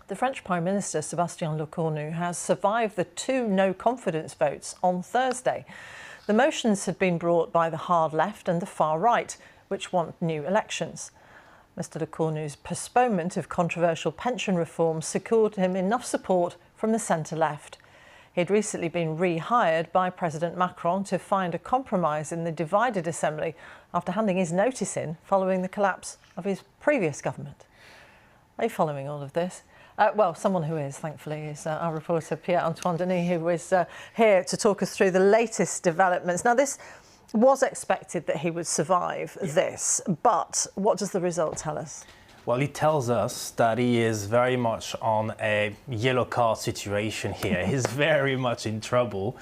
The French Prime Minister Sébastien Lecornu has survived the two no-confidence votes on Thursday. The motions had been brought by the hard left and the far right, which want new elections. Mr Lecornu's postponement of controversial pension reform secured him enough support from the centre-left. He had recently been rehired by President Macron to find a compromise in the divided Assembly after handing his notice in following the collapse of his previous government. Are you following all of this? Well, someone who is, thankfully, is our reporter Pierre-Antoine Denis, who is here to talk us through the latest developments. Now, this was expected that he would survive this, but what does the result tell us? Well, it tells us that he is very much on a yellow card situation here. He's very much in trouble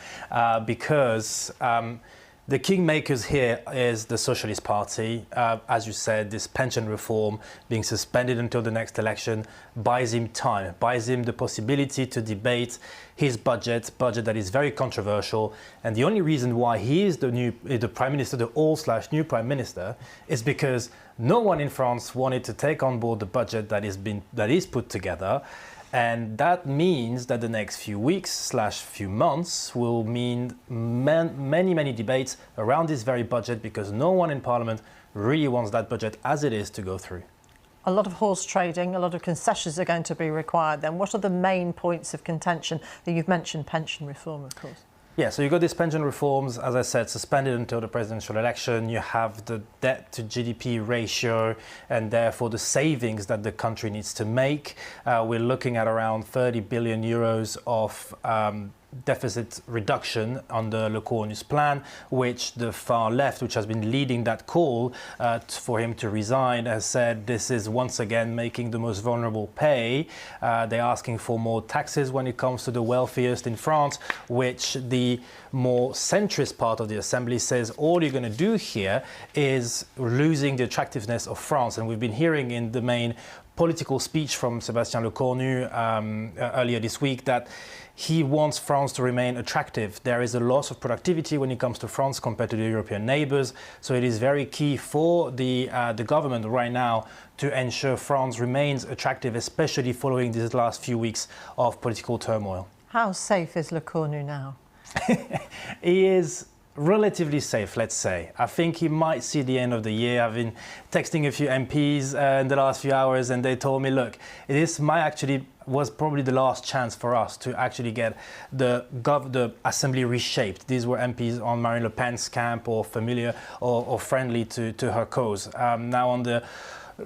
because the kingmakers here is the Socialist Party. As you said, this pension reform being suspended until the next election buys him time, buys him the possibility to debate his budget that is very controversial. And the only reason why he is the Prime Minister, the old/new Prime Minister, is because no one in France wanted to take on board the budget that is put together. And that means that the next few weeks/few months will mean many debates around this very budget, because no one in Parliament really wants that budget as it is to go through. A lot of horse trading, a lot of concessions are going to be required then. What are the main points of contention? You've mentioned pension reform, of course. Yeah, so you've got these pension reforms, as I said, suspended until the presidential election. You have the debt to GDP ratio and therefore the savings that the country needs to make. We're looking at around 30 billion euros of deficit reduction under Lecornu's plan, which the far left, which has been leading that call for him to resign, has said this is once again making the most vulnerable pay. They're asking for more taxes when it comes to the wealthiest in France, which the more centrist part of the Assembly says all you're going to do here is losing the attractiveness of France. And we've been hearing in the main political speech from Sébastien Lecornu earlier this week that he wants France to remain attractive. There is a loss of productivity when it comes to France compared to the European neighbours. So it is very key for the government right now to ensure France remains attractive, especially following these last few weeks of political turmoil. How safe is Lecornu now? He is relatively safe, let's say. I think he might see the end of the year. I've been texting a few MPs in the last few hours, and they told me, look, this was probably the last chance for us to actually get the Assembly reshaped. These were MPs on Marine Le Pen's camp or familiar or friendly to her cause. Now on the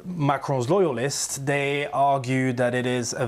Macron's loyalists, they argue that it is a